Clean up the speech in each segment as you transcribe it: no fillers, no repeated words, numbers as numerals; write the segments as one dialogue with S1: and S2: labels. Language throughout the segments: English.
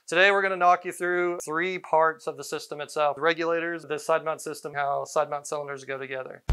S1: Today we're going to knock you through three parts of the system itself: the regulators, the side mount system, how side mount cylinders go together.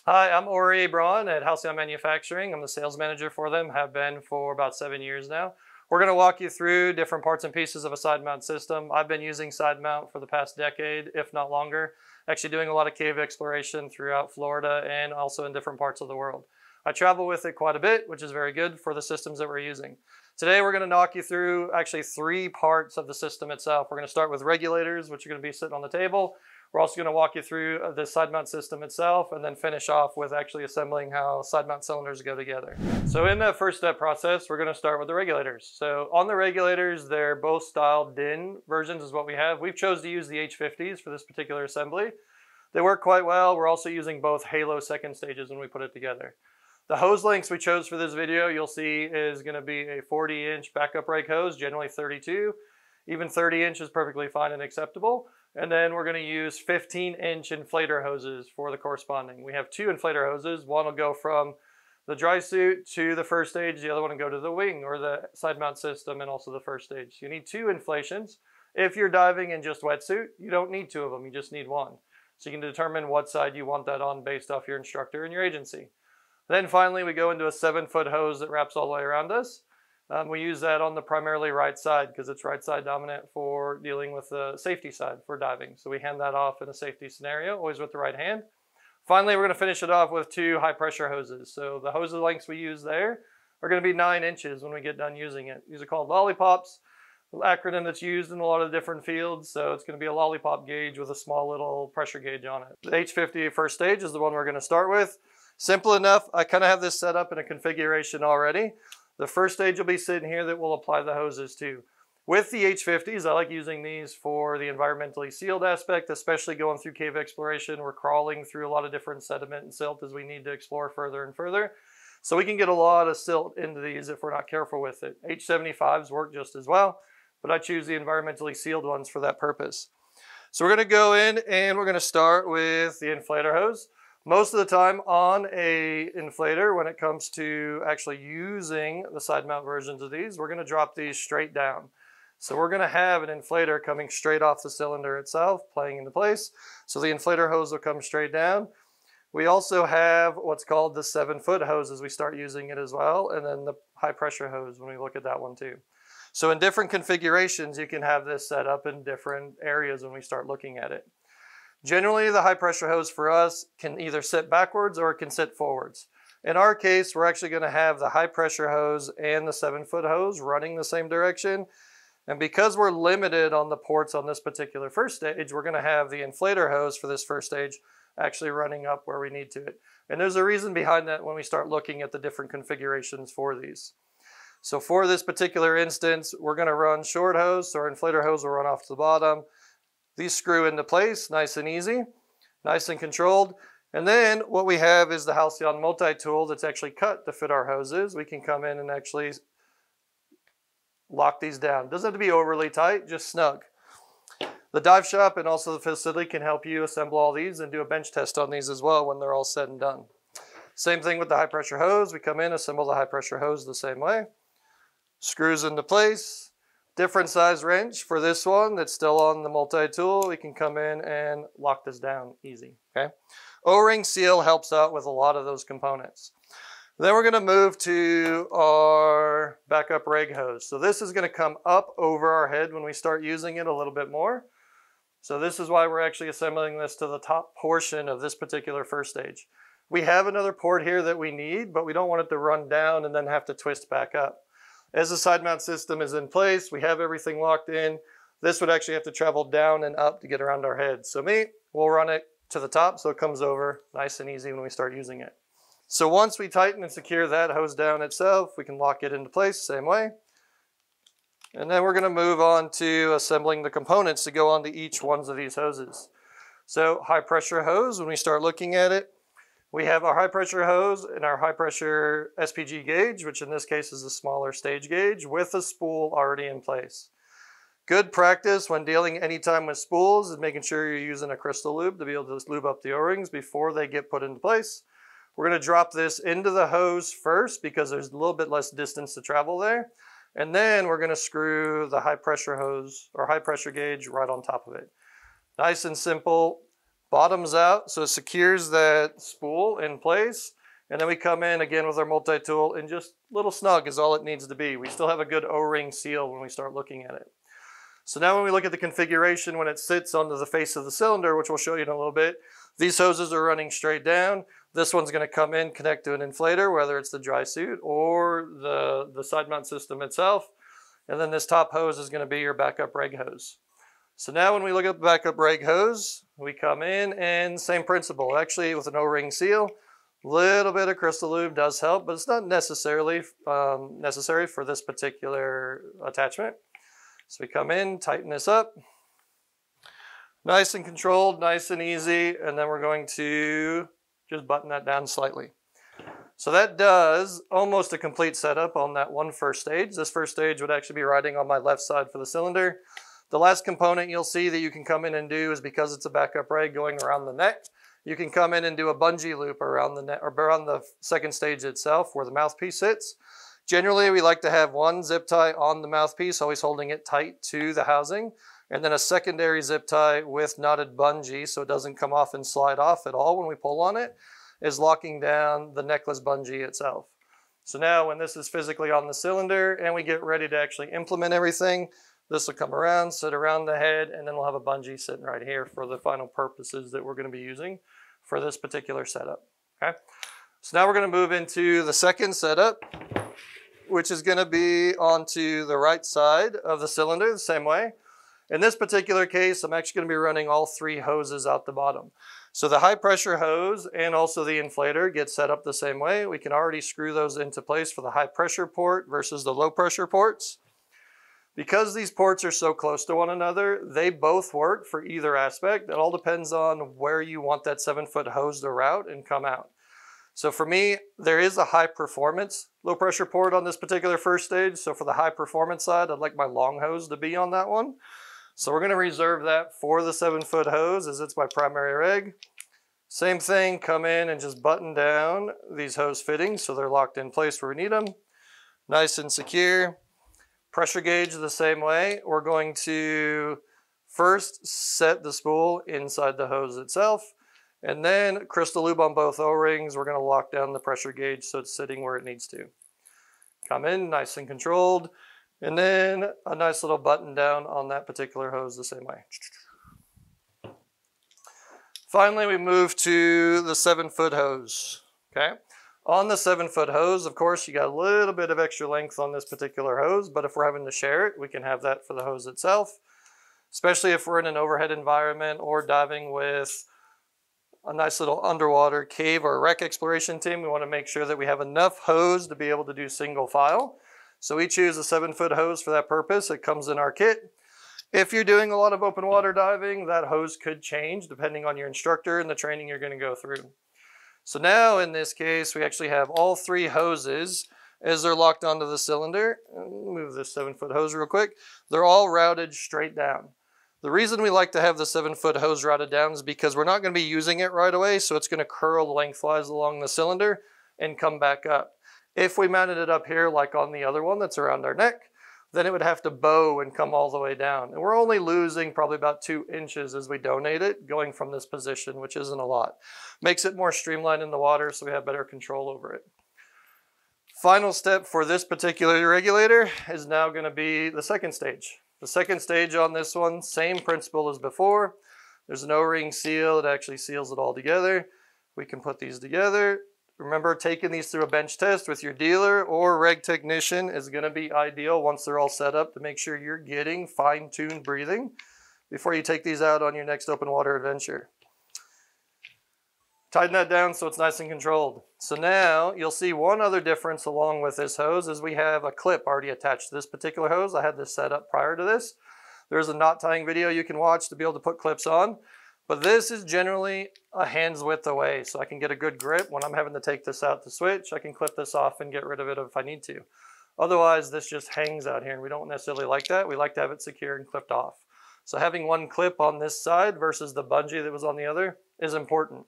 S1: Hi, I'm Ori Braun at Halcyon Manufacturing. I'm the sales manager for them, have been for about 7 years now. We're going to walk you through different parts and pieces of a side mount system. I've been using side mount for the past decade, if not longer, actually doing a lot of cave exploration throughout Florida and also in different parts of the world. I travel with it quite a bit, which is very good for the systems that we're using. Today we're going to knock you through actually three parts of the system itself. We're going to start with regulators, which are going to be sitting on the table. We're also going to walk you through the side mount system itself and then finish off with actually assembling how side mount cylinders go together. So in that first step process, we're going to start with the regulators. So on the regulators, they're both styled DIN versions is what we have. We've chosen to use the H50s for this particular assembly. They work quite well. We're also using both Halo second stages when we put it together. The hose lengths we chose for this video, you'll see, is going to be a 40-inch backup rake hose, generally 32. Even 30 inch is perfectly fine and acceptable. And then we're going to use 15-inch inflator hoses for the corresponding. We have two inflator hoses. One will go from the dry suit to the first stage. The other one will go to the wing or the side mount system and also the first stage. You need two inflations. If you're diving in just wetsuit, you don't need two of them. You just need one. So you can determine what side you want that on based off your instructor and your agency. Then finally, we go into a 7-foot hose that wraps all the way around us. We use that on the primarily right side because it's right side dominant for dealing with the safety side for diving. So we hand that off in a safety scenario, always with the right hand. Finally, we're going to finish it off with two high pressure hoses. So the hose lengths we use there are going to be 9 inches when we get done using it. These are called lollipops, an acronym that's used in a lot of different fields. So it's going to be a lollipop gauge with a small little pressure gauge on it. The H50 first stage is the one we're going to start with. Simple enough. I kind of have this set up in a configuration already. The first stage will be sitting here that we'll apply the hoses to. With the H50s, I like using these for the environmentally sealed aspect, especially going through cave exploration. We're crawling through a lot of different sediment and silt as we need to explore further and further. So we can get a lot of silt into these if we're not careful with it. H75s work just as well, but I choose the environmentally sealed ones for that purpose. So we're going to go in and we're going to start with the inflator hose. Most of the time on a inflator, when it comes to actually using the side mount versions of these, we're going to drop these straight down. So we're going to have an inflator coming straight off the cylinder itself, playing into place. So the inflator hose will come straight down. We also have what's called the 7-foot hose as we start using it as well, and then the high pressure hose when we look at that one too. So in different configurations, you can have this set up in different areas when we start looking at it. Generally, the high pressure hose for us can either sit backwards or it can sit forwards. In our case, we're actually going to have the high pressure hose and the 7-foot hose running the same direction. And because we're limited on the ports on this particular first stage, we're going to have the inflator hose for this first stage actually running up where we need to it. And there's a reason behind that when we start looking at the different configurations for these. So for this particular instance, we're going to run short hose, so our inflator hose will run off to the bottom. These screw into place, nice and easy, nice and controlled. And then what we have is the Halcyon multi-tool that's actually cut to fit our hoses. We can come in and actually lock these down. Doesn't have to be overly tight, just snug. The dive shop and also the facility can help you assemble all these and do a bench test on these as well when they're all said and done. Same thing with the high pressure hose. We come in, assemble the high pressure hose the same way. Screws into place. Different size wrench for this one that's still on the multi-tool. We can come in and lock this down easy, okay? O-ring seal helps out with a lot of those components. Then we're gonna move to our backup rake hose. So this is gonna come up over our head when we start using it a little bit more. So this is why we're actually assembling this to the top portion of this particular first stage. We have another port here that we need, but we don't want it to run down and then have to twist back up. As the side mount system is in place, we have everything locked in. This would actually have to travel down and up to get around our head. So we'll run it to the top so it comes over nice and easy when we start using it. So once we tighten and secure that hose down itself, we can lock it into place the same way. And then we're going to move on to assembling the components to go onto each one of these hoses. So high pressure hose, when we start looking at it, we have our high pressure hose and our high pressure SPG gauge, which in this case is a smaller stage gauge with a spool already in place. Good practice when dealing anytime with spools is making sure you're using a crystal lube to be able to lube up the O-rings before they get put into place. We're going to drop this into the hose first because there's a little bit less distance to travel there. And then we're going to screw the high pressure hose or high pressure gauge right on top of it. Nice and simple, bottoms out, so it secures that spool in place. And then we come in again with our multi-tool, and just little snug is all it needs to be. We still have a good O-ring seal when we start looking at it. So now when we look at the configuration, when it sits onto the face of the cylinder, which we'll show you in a little bit, these hoses are running straight down. This one's going to come in, connect to an inflator, whether it's the dry suit or the side mount system itself. And then this top hose is going to be your backup reg hose. So now when we look at the backup reg hose, we come in and same principle. Actually, with an O-ring seal, a little bit of crystal lube does help, but it's not necessarily necessary for this particular attachment. So we come in, tighten this up. Nice and controlled, nice and easy, and then we're going to just button that down slightly. So that does almost a complete setup on that one first stage. This first stage would actually be riding on my left side for the cylinder. The last component you'll see that you can come in and do is, because it's a backup reg going around the neck, you can come in and do a bungee loop around the neck or around the second stage itself where the mouthpiece sits. Generally, we like to have one zip tie on the mouthpiece, always holding it tight to the housing, and then a secondary zip tie with knotted bungee so it doesn't come off and slide off at all when we pull on it, is locking down the neckless bungee itself. So now when this is physically on the cylinder and we get ready to actually implement everything, this will come around, sit around the head, and then we'll have a bungee sitting right here for the final purposes that we're going to be using for this particular setup. Okay. So now we're going to move into the second setup, which is going to be onto the right side of the cylinder the same way. In this particular case, I'm actually going to be running all three hoses out the bottom. So the high pressure hose and also the inflator get set up the same way. We can already screw those into place for the high pressure port versus the low pressure ports. Because these ports are so close to one another, they both work for either aspect. It all depends on where you want that 7-foot hose to route and come out. So for me, there is a high performance low pressure port on this particular first stage. So for the high performance side, I'd like my long hose to be on that one. So we're going to reserve that for the 7-foot hose as it's my primary reg. Same thing, come in and just button down these hose fittings so they're locked in place where we need them. Nice and secure. Pressure gauge the same way. We're going to first set the spool inside the hose itself, and then crystal lube on both O-rings. We're going to lock down the pressure gauge so it's sitting where it needs to. Come in nice and controlled, and then a nice little button down on that particular hose the same way. Finally, we move to the 7-foot hose. Okay. On the 7-foot hose, of course, you got a little bit of extra length on this particular hose, but if we're having to share it, we can have that for the hose itself, especially if we're in an overhead environment or diving with a nice little underwater cave or wreck exploration team. We want to make sure that we have enough hose to be able to do single file. So we choose a 7-foot hose for that purpose. It comes in our kit. If you're doing a lot of open water diving, that hose could change depending on your instructor and the training you're going to go through. So now in this case, we actually have all three hoses as they're locked onto the cylinder. Move this 7-foot hose real quick. They're all routed straight down. The reason we like to have the 7-foot hose routed down is because we're not going to be using it right away, so it's going to curl lengthwise along the cylinder and come back up. If we mounted it up here like on the other one that's around our neck, then it would have to bow and come all the way down. And we're only losing probably about 2 inches as we donate it, going from this position, which isn't a lot. Makes it more streamlined in the water so we have better control over it. Final step for this particular regulator is now going to be the second stage. The second stage on this one, same principle as before. There's an O-ring seal that actually seals it all together. We can put these together. Remember, taking these through a bench test with your dealer or reg technician is going to be ideal once they're all set up to make sure you're getting fine-tuned breathing before you take these out on your next open water adventure. Tighten that down so it's nice and controlled. So now you'll see one other difference along with this hose is we have a clip already attached to this particular hose. I had this set up prior to this. There's a knot tying video you can watch to be able to put clips on. But this is generally a hand's width away, so I can get a good grip. When I'm having to take this out to switch, I can clip this off and get rid of it if I need to. Otherwise, this just hangs out here, and we don't necessarily like that. We like to have it secure and clipped off. So having one clip on this side versus the bungee that was on the other is important.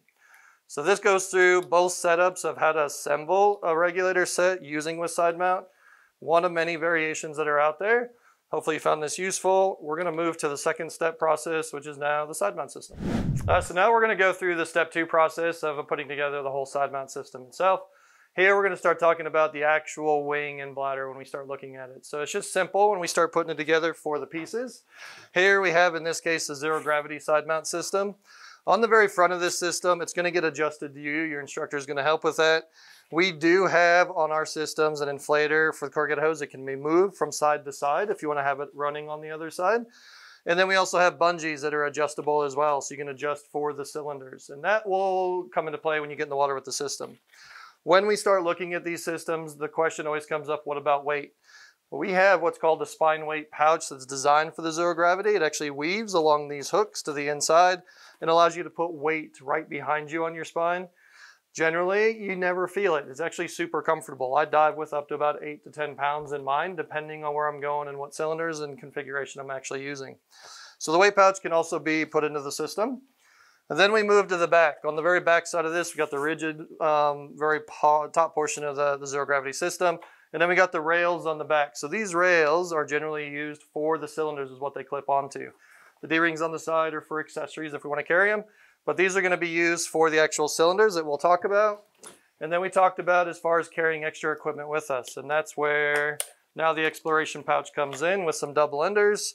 S1: So this goes through both setups of how to assemble a regulator set using with side mount. One of many variations that are out there. Hopefully you found this useful. We're going to move to the second step process, which is now the side mount system. So now we're going to go through the step 2 process of putting together the whole side mount system itself. Here we're going to start talking about the actual wing and bladder when we start looking at it. So it's just simple when we start putting it together for the pieces. Here we have, in this case, the zero gravity side mount system. On the very front of this system, it's going to get adjusted to you. Your instructor is going to help with that. We do have on our systems an inflator for the corrugated hose that can be moved from side to side if you want to have it running on the other side. And then we also have bungees that are adjustable as well, so you can adjust for the cylinders. And that will come into play when you get in the water with the system. When we start looking at these systems, the question always comes up, what about weight? Well, we have what's called a spine weight pouch that's designed for the zero gravity. It actually weaves along these hooks to the inside and allows you to put weight right behind you on your spine. Generally, you never feel it. It's actually super comfortable. I dive with up to about 8 to 10 pounds in mine, depending on where I'm going and what cylinders and configuration I'm actually using. So the weight pouch can also be put into the system. And then we move to the back. On the very back side of this, we got the rigid, very top portion of the zero gravity system. And then we got the rails on the back. So these rails are generally used for the cylinders is what they clip onto. The D-rings on the side are for accessories if we want to carry them. But these are going to be used for the actual cylinders that we'll talk about. And then we talked about as far as carrying extra equipment with us. And that's where now the exploration pouch comes in with some double enders.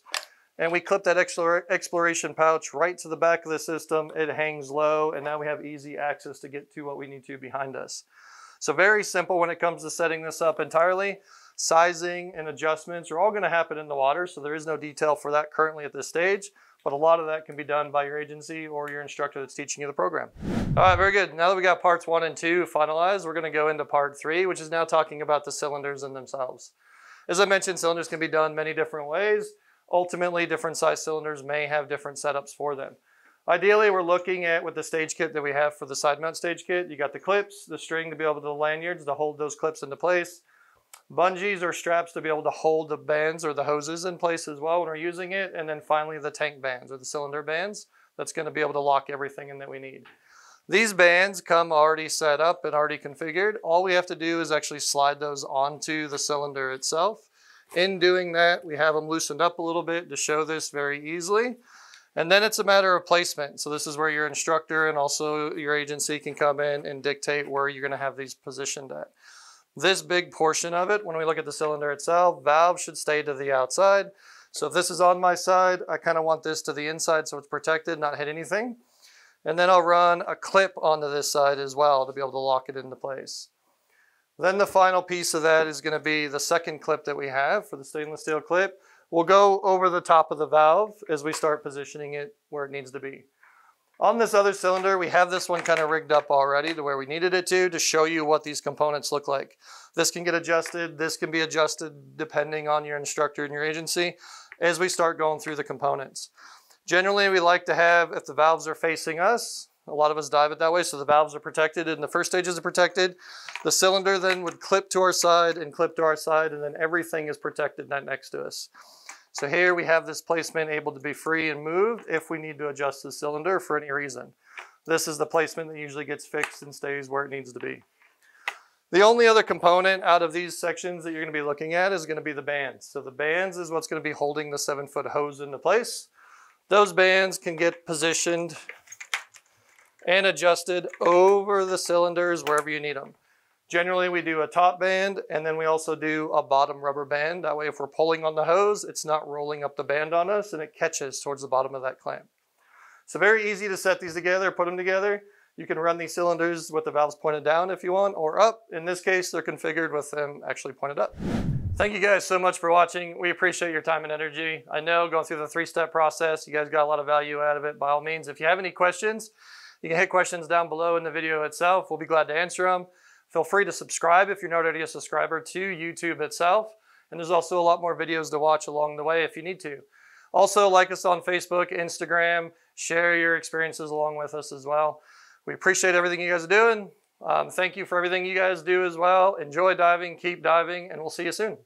S1: And we clip that exploration pouch right to the back of the system. It hangs low, and now we have easy access to get to what we need to behind us. So very simple when it comes to setting this up entirely. Sizing and adjustments are all going to happen in the water, so there is no detail for that currently at this stage. But a lot of that can be done by your agency or your instructor that's teaching you the program. All right, very good. Now that we got parts 1 and 2 finalized, we're going to go into part 3, which is now talking about the cylinders in themselves. As I mentioned, cylinders can be done many different ways. Ultimately, different size cylinders may have different setups for them. Ideally, we're looking at with the stage kit that we have for the side mount stage kit. You got the clips, the string to be able to, the lanyards to hold those clips into place. Bungees or straps to be able to hold the bands or the hoses in place as well when we're using it. And then finally the tank bands or the cylinder bands. That's going to be able to lock everything in that we need. These bands come already set up and already configured. All we have to do is actually slide those onto the cylinder itself. In doing that, we have them loosened up a little bit to show this very easily. And then it's a matter of placement. So this is where your instructor and also your agency can come in and dictate where you're going to have these positioned at. This big portion of it, when we look at the cylinder itself, valve should stay to the outside. So if this is on my side, I kind of want this to the inside so it's protected, not hit anything. And then I'll run a clip onto this side as well to be able to lock it into place. Then the final piece of that is going to be the second clip that we have for the stainless steel clip. We'll go over the top of the valve as we start positioning it where it needs to be. On this other cylinder, we have this one kind of rigged up already to where we needed it to show you what these components look like. This can get adjusted. This can be adjusted depending on your instructor and your agency as we start going through the components. Generally, we like to have, if the valves are facing us, a lot of us dive it that way, so the valves are protected and the first stages are protected. The cylinder then would clip to our side and clip to our side, and then everything is protected next to us. So here we have this placement able to be free and moved if we need to adjust the cylinder for any reason. This is the placement that usually gets fixed and stays where it needs to be. The only other component out of these sections that you're going to be looking at is going to be the bands. So the bands is what's going to be holding the 7-foot hose into place. Those bands can get positioned and adjusted over the cylinders wherever you need them. Generally, we do a top band, and then we also do a bottom rubber band. That way, if we're pulling on the hose, it's not rolling up the band on us, and it catches towards the bottom of that clamp. So very easy to set these together, put them together. You can run these cylinders with the valves pointed down if you want, or up. In this case, they're configured with them actually pointed up. Thank you guys so much for watching. We appreciate your time and energy. I know going through the 3-step process, you guys got a lot of value out of it. By all means, if you have any questions, you can hit questions down below in the video itself. We'll be glad to answer them. Feel free to subscribe if you're not already a subscriber to YouTube itself. And there's also a lot more videos to watch along the way if you need to. Also, like us on Facebook, Instagram, share your experiences along with us as well. We appreciate everything you guys are doing. Thank you for everything you guys do as well. Enjoy diving, keep diving, and we'll see you soon.